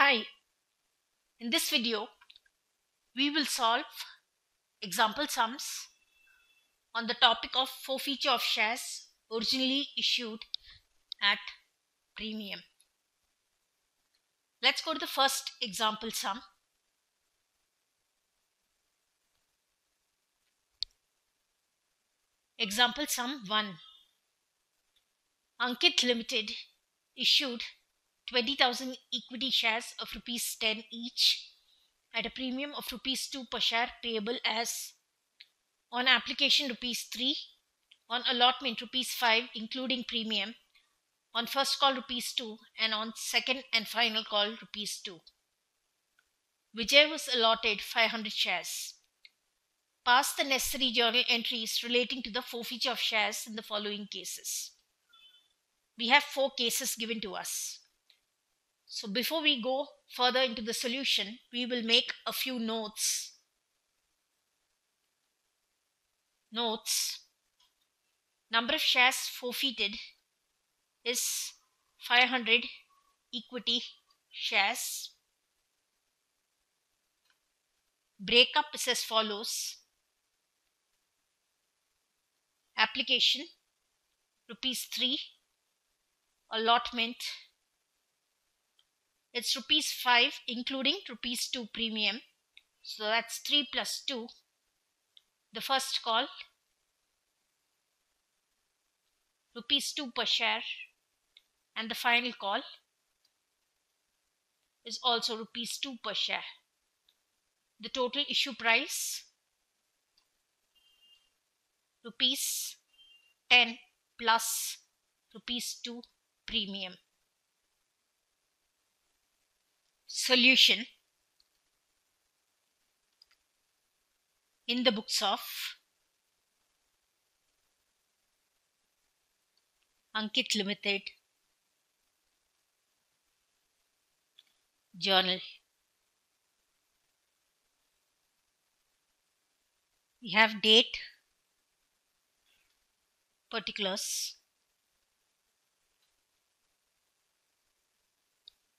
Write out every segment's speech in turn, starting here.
Hi, in this video, we will solve example sums on the topic of forfeiture of shares originally issued at premium. Let's go to the first example sum. Example sum 1. Ankit Limited issued 20,000 equity shares of rupees 10 each at a premium of rupees 2 per share payable as on application rupees 3, on allotment rupees 5 including premium, on first call rupees 2 and on second and final call rupees 2. Vijay was allotted 500 shares. Pass the necessary journal entries relating to the forfeiture of shares in the following cases. We have 4 cases given to us. So before we go further into the solution, we will make a few notes. Number of shares forfeited is 500 equity shares. Breakup is as follows. Application rupees 3, allotment it's rupees 5 including rupees 2 premium, so that's 3 plus 2. The first call rupees 2 per share and the final call is also rupees 2 per share. The total issue price rupees 10 plus rupees 2 premium. Solution. In the books of Ankit Limited journal, we have date, particulars,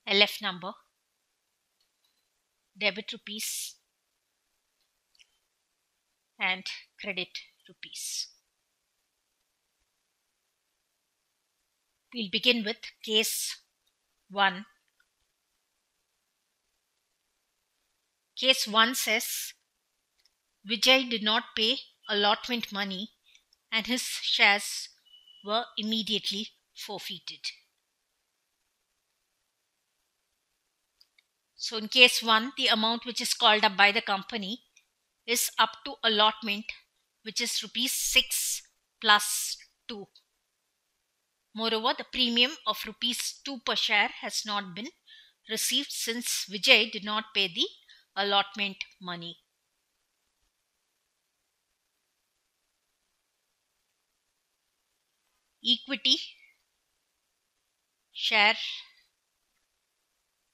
LF number, debit rupees and credit rupees. We'll begin with case 1. Case 1 says Vijay did not pay allotment money and his shares were immediately forfeited. So in case 1, the amount which is called up by the company is up to allotment, which is rupees 6 plus 2. Moreover, the premium of rupees 2 per share has not been received since Vijay did not pay the allotment money. Equity share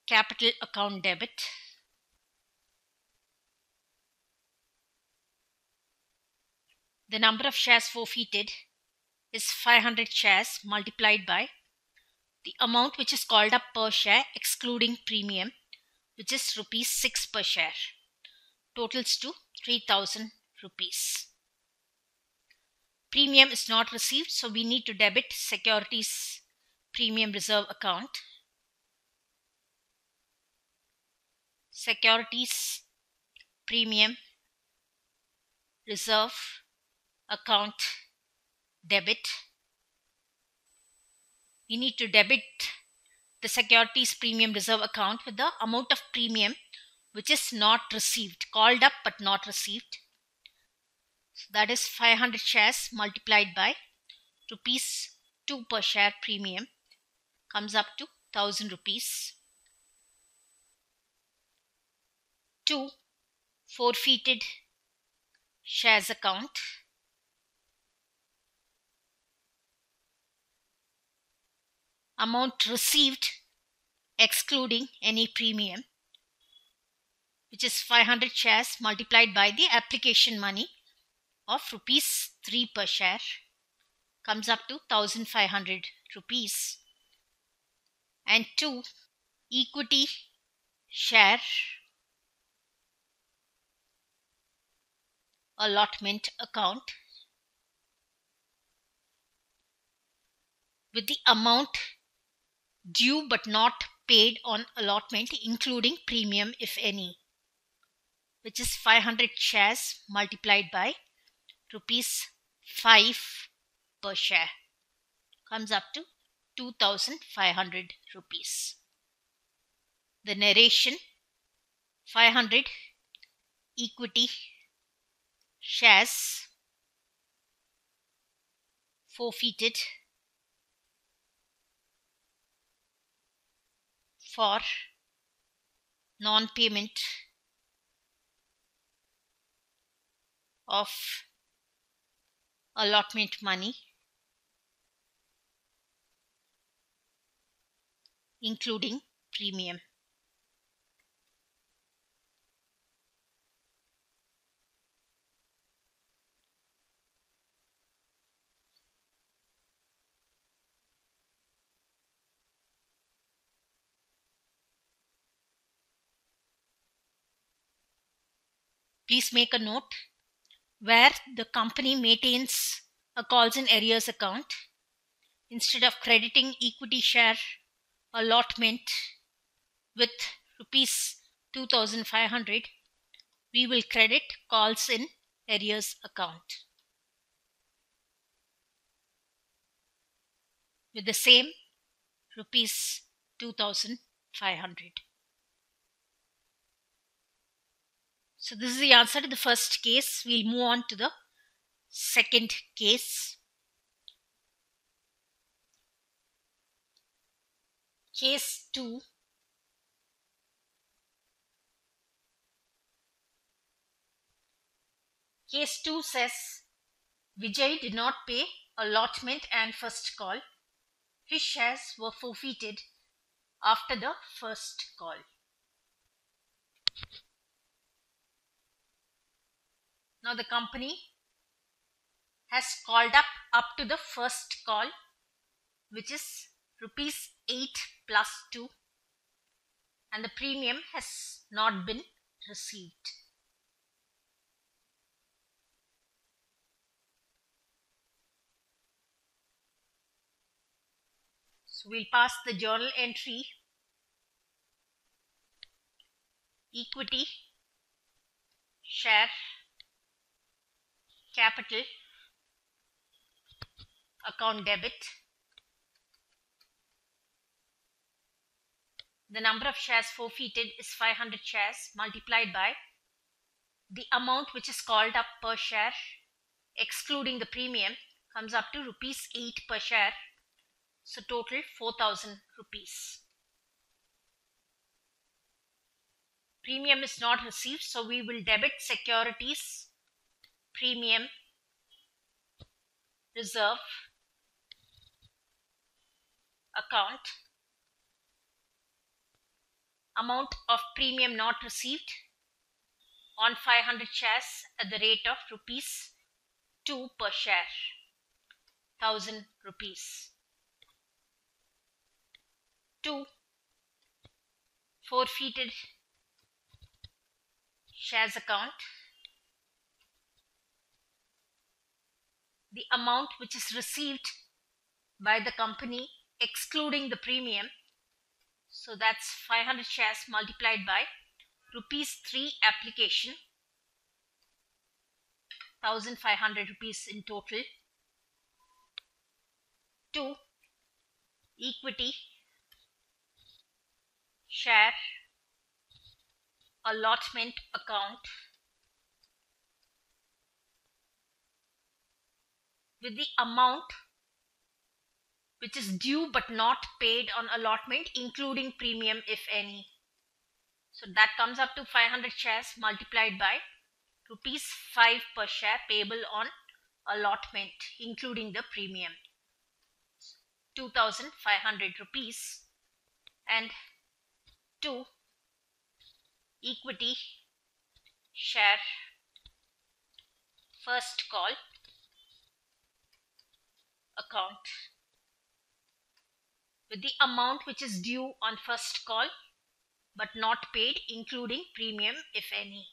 capital account debit. The number of shares forfeited is 500 shares multiplied by the amount which is called up per share excluding premium, which is rupees 6 per share, totals to 3,000 rupees. Premium is not received, so we need to debit securities premium reserve account. Securities premium reserve account debit. We need to debit the securities premium reserve account with the amount of premium which is not received, called up but not received. So that is 500 shares multiplied by rupees 2 per share premium comes up to 1,000 rupees. 2 forfeited shares account. Amount received excluding any premium, which is 500 shares multiplied by the application money of rupees 3 per share comes up to 1,500 rupees. And 2 equity share allotment account with the amount due but not paid on allotment including premium if any, which is 500 shares multiplied by rupees 5 per share, comes up to 2500 rupees. The narration: 500 equity shares forfeited for non-payment of allotment money including premium. Please make a note where the company maintains a calls in arrears account. Instead of crediting equity share allotment with rupees 2500, we will credit calls in arrears account with the same rupees 2500. So this is the answer to the first case. We'll move on to the second case. Case 2. Case 2 says Vijay did not pay allotment and first call. His shares were forfeited after the first call. Now the company has called up to the first call, which is rupees 8 plus 2, and the premium has not been received. So we'll pass the journal entry: equity share capital account debit. The number of shares forfeited is 500 shares multiplied by the amount which is called up per share excluding the premium, comes up to rupees 8 per share. So total 4000 rupees. Premium is not received, so we will debit securities premium reserve account. Amount of premium not received on 500 shares at the rate of rupees 2 per share, 1000 rupees. 2. Forfeited shares account. The amount which is received by the company excluding the premium, so that's 500 shares multiplied by rupees 3 application, 1500 rupees in total. 2. Equity share allotment account with the amount which is due but not paid on allotment including premium if any. So that comes up to 500 shares multiplied by rupees 5 per share payable on allotment including the premium, 2500 rupees. And 2. Equity share first call account with the amount which is due on first call but not paid, including premium if any.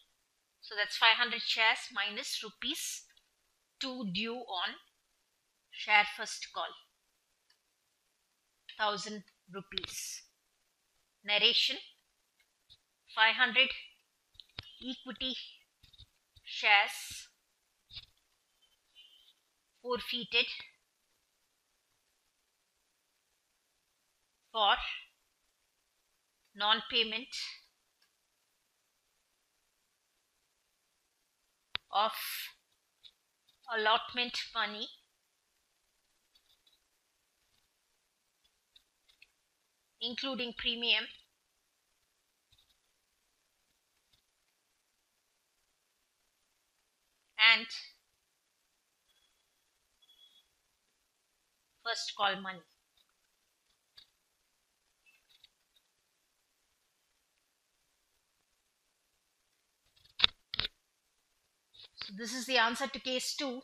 So that's 500 shares minus rupees 2 due on share first call, 1000 rupees. Narration: 500 equity shares forfeited for non-payment of allotment money including premium and first call money. So this is the answer to case 2,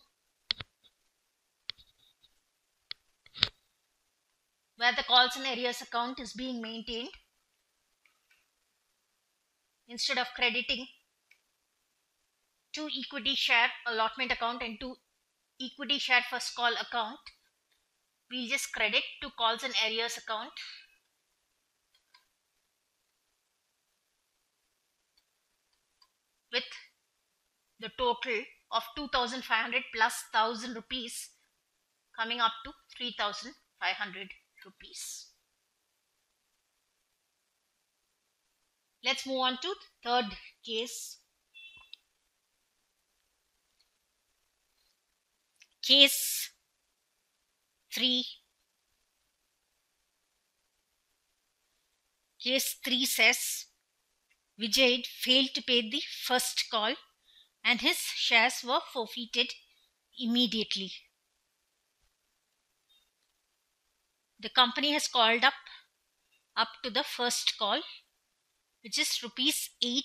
where the calls and arrears account is being maintained. Instead of crediting to equity share allotment account and to equity share first call account, we'll just credit to calls and arrears account with the total of 2500 plus 1000 rupees coming up to 3500 rupees. Let's move on to third case. Case 3. Case 3 says Vijay failed to pay the first call and his shares were forfeited immediately. The company has called up to the first call, which is rupees 8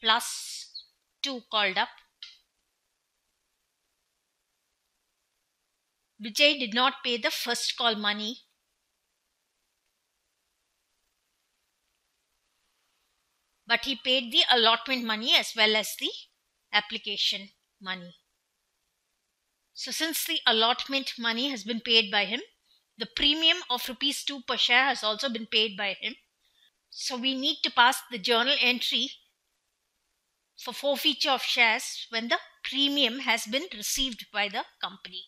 plus 2 called up. Vijay did not pay the first call money, but he paid the allotment money as well as the application money. So since the allotment money has been paid by him, the premium of rupees 2 per share has also been paid by him. So we need to pass the journal entry for forfeiture of shares when the premium has been received by the company.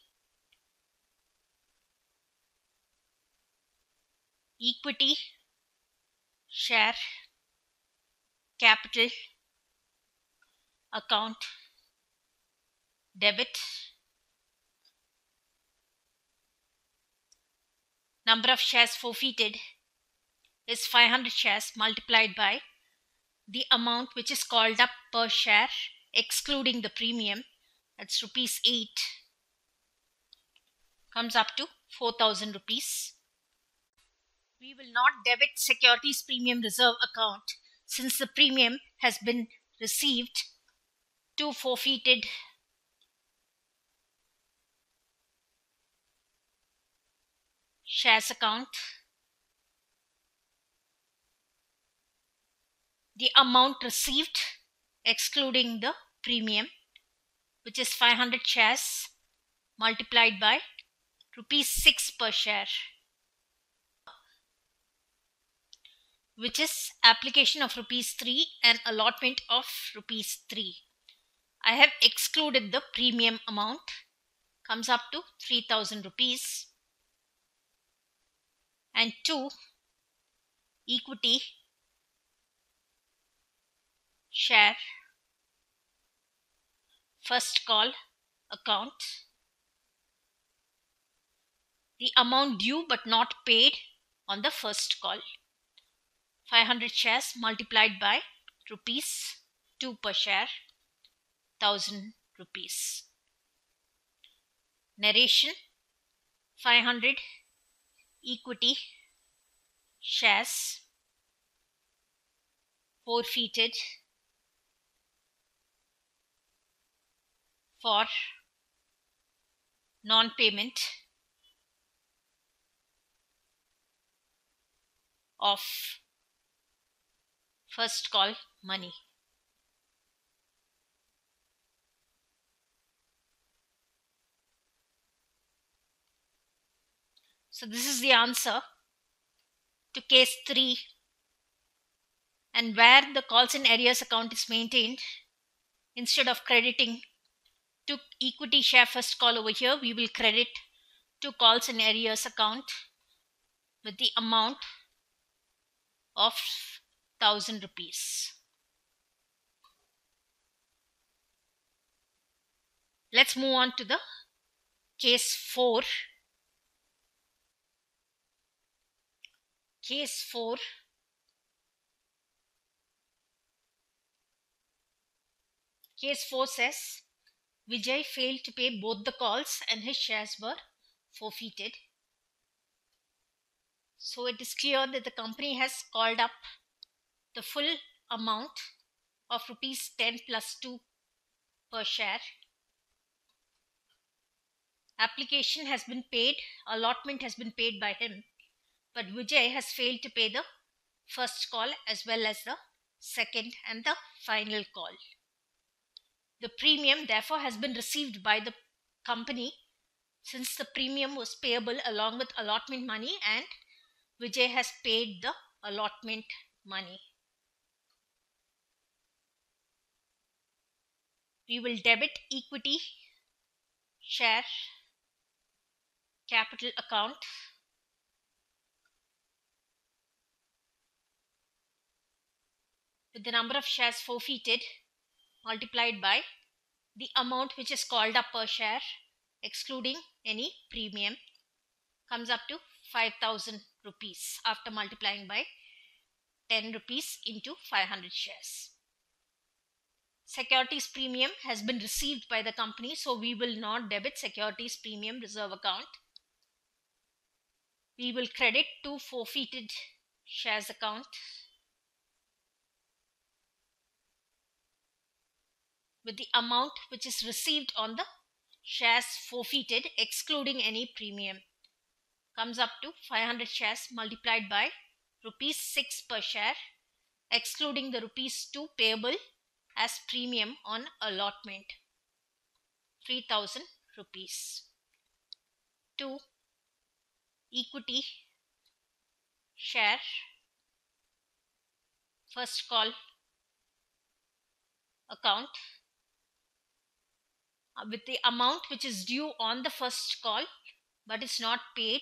Equity share capital account debit. Number of shares forfeited is 500 shares multiplied by the amount which is called up per share excluding the premium, that's rupees 8, comes up to 4000 rupees. We will not debit securities premium reserve account since the premium has been received to forfeited shares account. The amount received excluding the premium, which is 500 shares multiplied by rupees 6 per share, which is application of rupees 3 and allotment of rupees 3. I have excluded the premium amount, comes up to 3000 rupees, and 2 equity share first call account. The amount due but not paid on the first call, 500 shares multiplied by rupees 2 per share, 1000 rupees. Narration: 500 equity shares forfeited for non-payment of first call money. So this is the answer to case 3, and where the calls and arrears account is maintained, instead of crediting to equity share first call over here, we will credit to calls and arrears account with the amount of 1000 rupees. Let's move on to the case 4. Case 4. Case 4 says Vijay failed to pay both the calls and his shares were forfeited. So it is clear that the company has called up the full amount of rupees 10 plus 2 per share. Application has been paid, allotment has been paid by him, but Vijay has failed to pay the first call as well as the second and the final call. The premium therefore has been received by the company, since the premium was payable along with allotment money and Vijay has paid the allotment money. We will debit equity share capital account with the number of shares forfeited multiplied by the amount which is called up per share excluding any premium, comes up to 5000 rupees after multiplying by 10 rupees into 500 shares. Securities premium has been received by the company, so we will not debit securities premium reserve account. We will credit to forfeited shares account with the amount which is received on the shares forfeited excluding any premium, comes up to 500 shares multiplied by rupees 6 per share excluding the rupees 2 payable as premium on allotment, 3000 rupees. 2. Equity share first call account with the amount which is due on the first call but is not paid,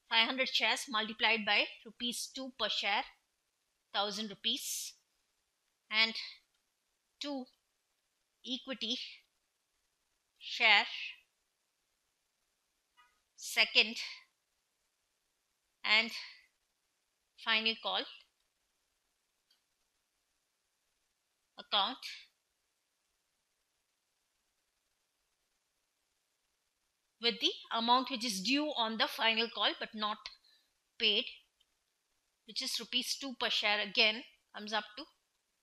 500 shares multiplied by rupees 2 per share, 1000 rupees. And 2. Equity share second and final call account with the amount which is due on the final call but not paid, which is rupees 2 per share, again comes up to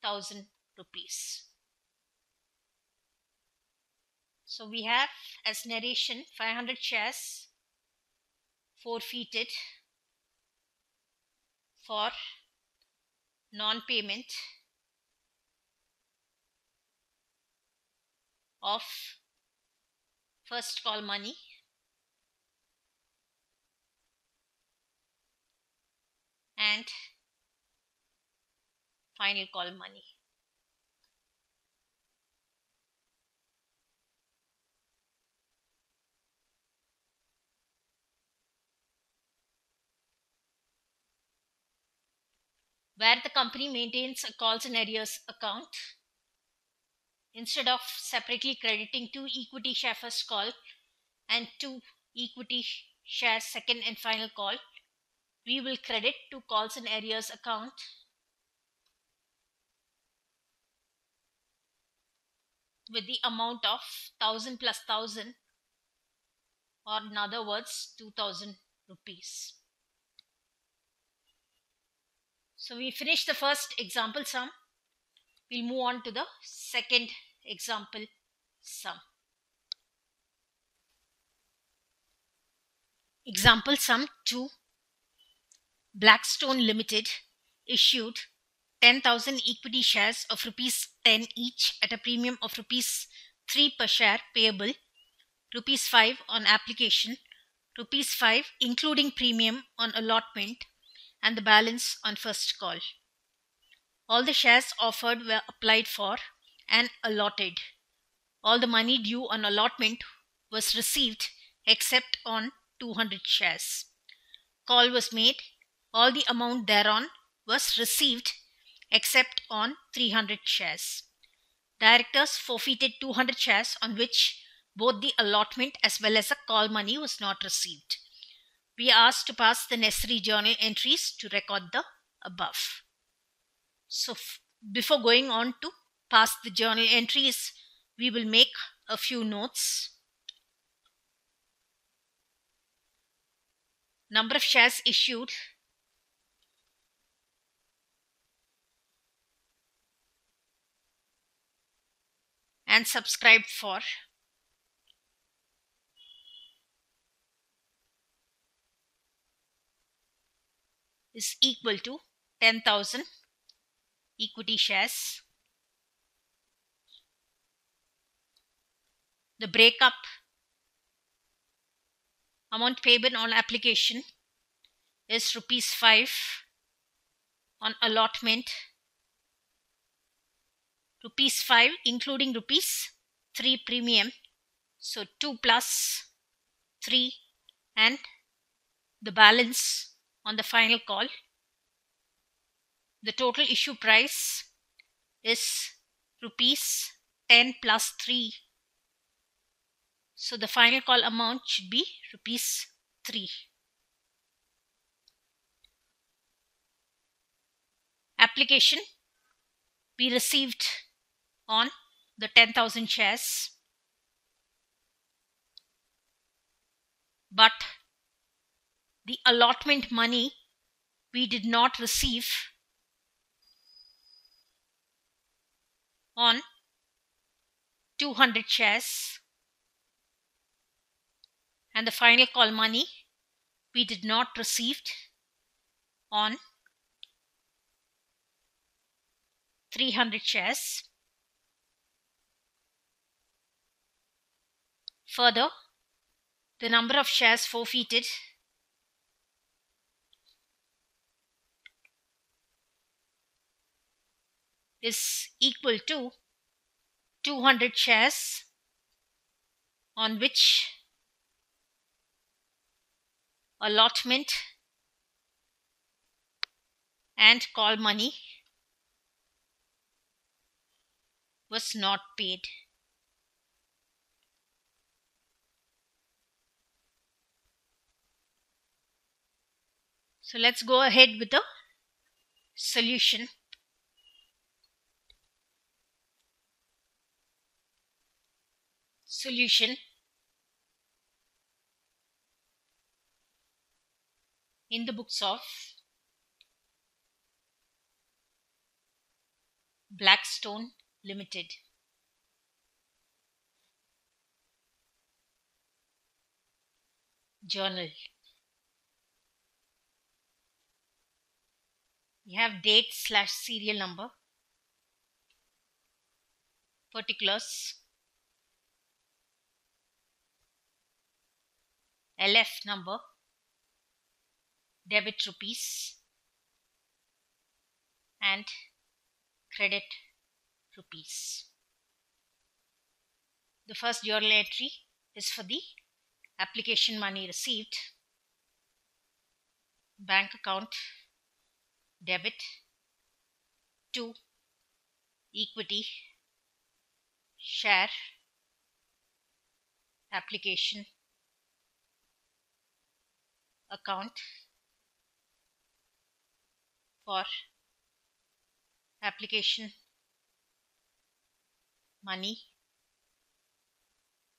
1000 rupees. So we have as narration 500 shares forfeited for non-payment of first call money and final call money. Where the company maintains a calls and arrears account, instead of separately crediting 2 equity share first call and 2 equity share second and final call, we will credit to calls and arrears account with the amount of 1000 plus 1000, or in other words 2000 rupees. So we finished the first example sum. We'll move on to the second example sum. Example sum 2. Blackstone Limited issued 10,000 equity shares of rupees 10 each at a premium of rupees 3 per share, payable rupees 5 on application, rupees 5 including premium on allotment, and the balance on first call. All the shares offered were applied for and allotted. All the money due on allotment was received except on 200 shares. Call was made. All the amount thereon was received except on 300 shares. Directors forfeited 200 shares on which both the allotment as well as the call money was not received. We are asked to pass the necessary journal entries to record the above. So before going on to pass the journal entries, we will make a few notes. Number of shares issued, and subscribed for is equal to 10,000 equity shares. The breakup: amount payable on application is rupees 5 on allotment, rupees 5 including rupees 3 premium, so 2 plus 3, and the balance on the final call. The total issue price is rupees 10 plus 3, so the final call amount should be rupees 3. Application we received on the 10,000 shares, but the allotment money we did not receive on 200 shares, and the final call money we did not receive on 300 shares. Further, the number of shares forfeited is equal to 200 shares on which allotment and call money was not paid. So let's go ahead with the solution. Solution: in the books of Blackstone Limited. Journal. We have date / serial number, particulars, LF number, debit rupees, and credit rupees. The first journal entry is for the application money received. Bank account debit to equity share application account for application money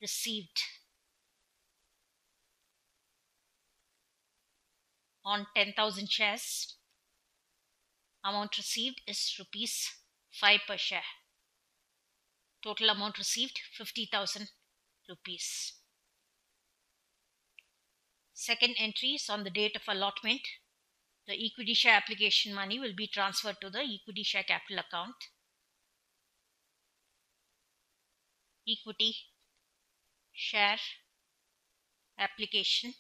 received on 10,000 shares. Amount received is rupees 5 per share. Total amount received 50,000 rupees. Second entry is on the date of allotment. The equity share application money will be transferred to the equity share capital account. Equity share application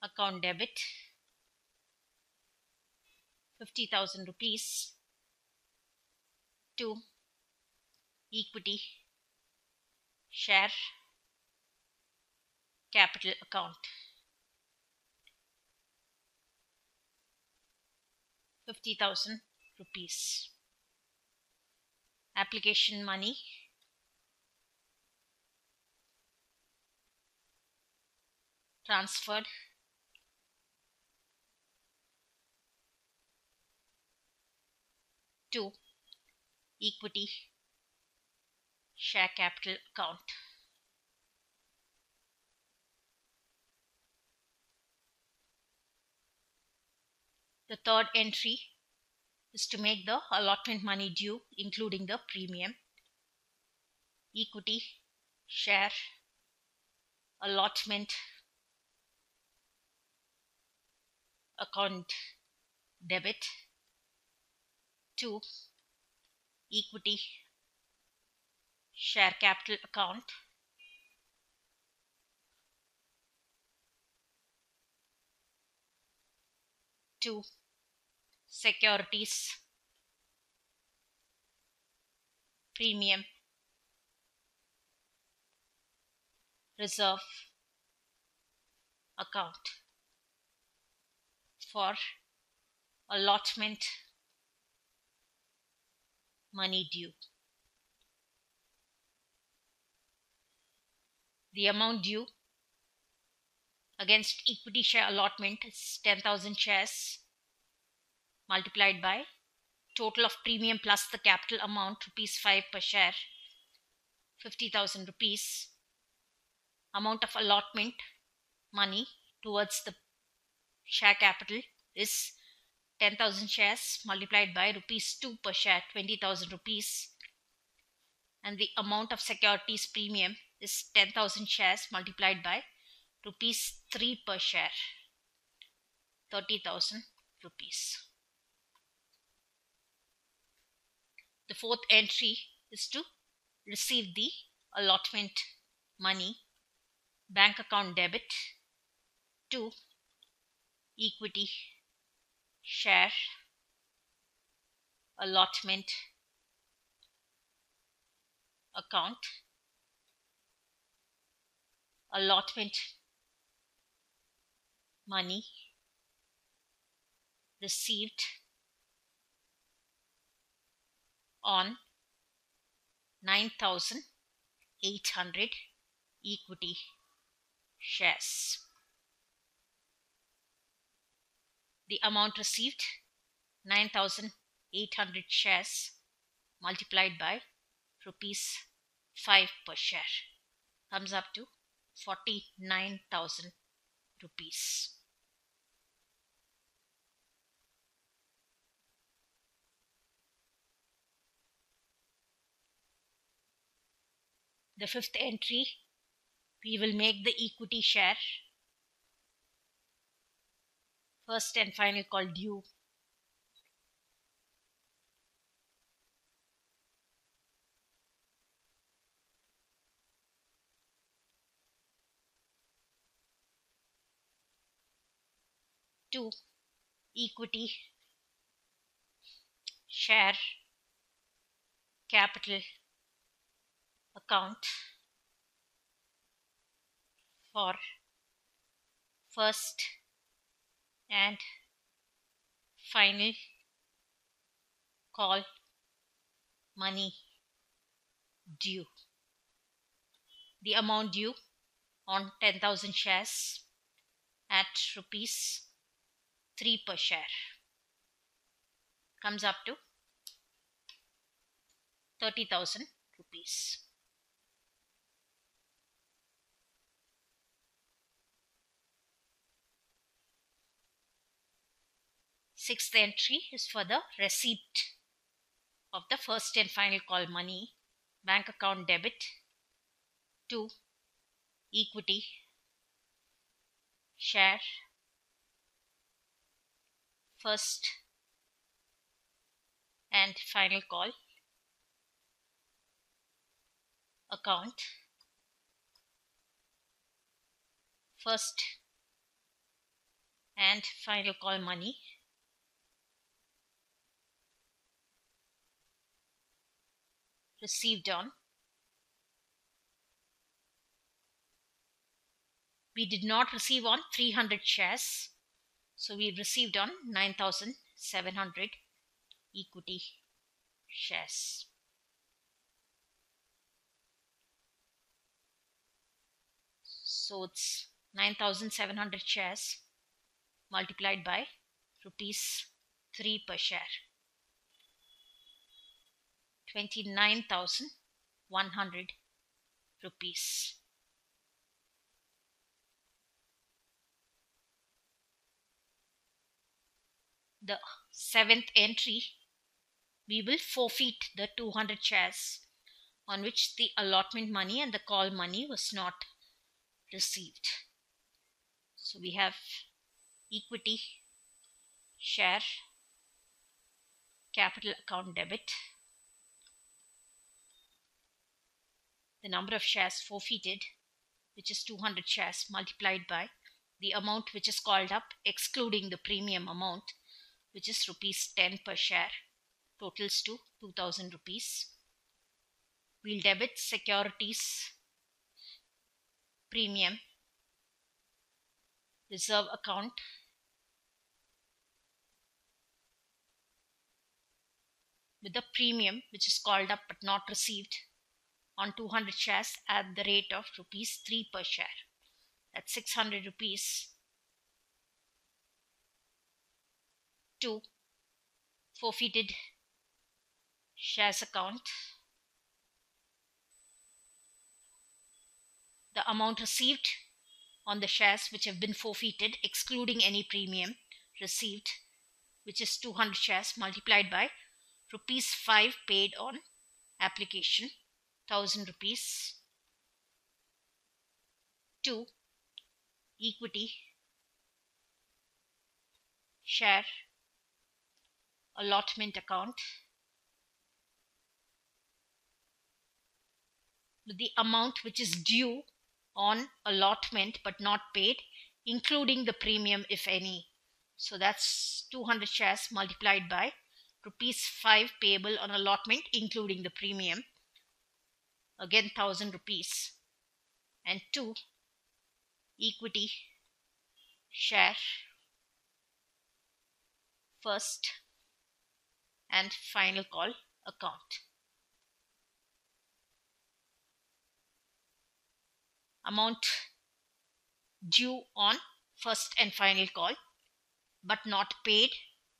account debit 50,000 rupees to equity share capital account. 50,000 rupees. Application money transferred to equity share capital account. The third entry is to make the allotment money due, including the premium. Equity share allotment account debit to equity share capital account. To securities premium reserve account for allotment money due. The amount due against equity share allotment is 10,000 shares multiplied by total of premium plus the capital amount rupees 5 per share, 50,000 rupees. Amount of allotment money towards the share capital is 10,000 shares multiplied by rupees 2 per share, 20,000 rupees. And the amount of securities premium is 10,000 shares multiplied by rupees 3 per share, 30,000 rupees. The fourth entry is to receive the allotment money bank account debit to equity share allotment account. Allotment money received on 9,800 equity shares. The amount received 9,800 shares multiplied by rupees 5 per share comes up to 49,000 rupees. The fifth entry, we will make the equity share first and final call due. To equity share capital account for first and final call money due. The amount due on 10,000 shares at rupees 3 per share comes up to 30,000 rupees. Sixth entry is for the receipt of the first and final call money bank account debit to equity share first and final call account, first and final call money, received on. We did not receive on 300 shares, so we received on 9,700 equity shares. So it's 9,700 shares multiplied by rupees 3 per share. 29,100 rupees. The seventh entry, we will forfeit the 200 shares on which the allotment money and the call money was not received. So we have equity share capital account debit, the number of shares forfeited, which is 200 shares, multiplied by the amount which is called up excluding the premium amount, which is rupees 10 per share, totals to 2,000 rupees. We'll debit securities premium reserve account with the premium which is called up but not received on 200 shares at the rate of rupees 3 per share. That's 600 rupees to forfeited shares account. The amount received on the shares which have been forfeited excluding any premium received, which is 200 shares, multiplied by rupees 5 paid on application, 1,000 rupees, to equity share allotment account with the amount which is due on allotment but not paid, including the premium if any. So that's 200 shares multiplied by rupees 5 payable on allotment including the premium, again 1,000 rupees, and 2 equity share first and final call account. Amount due on first and final call but not paid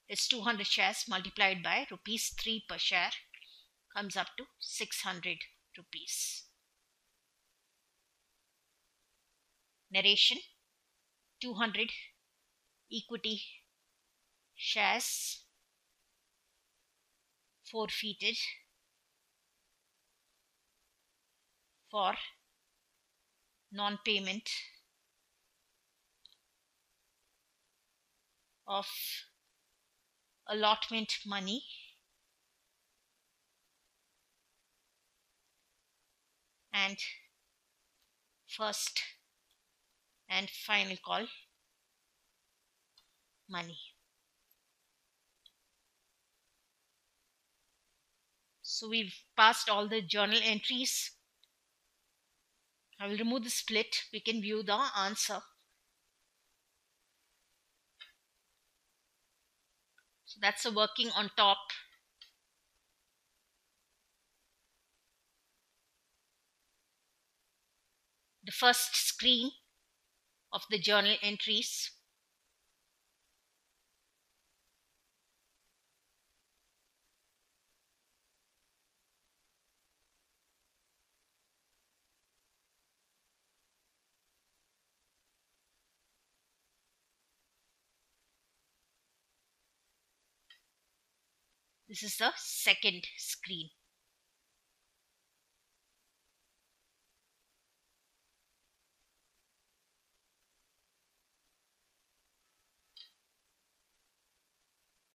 is 200 shares multiplied by rupees 3 per share, comes up to 600 rupees. Narration: 200 equity shares forfeited for non-payment of allotment money and first and final call money. So we've passed all the journal entries. I will remove the split. We can view the answer. So that's the working on top. The first screen of the journal entries. This is the second screen.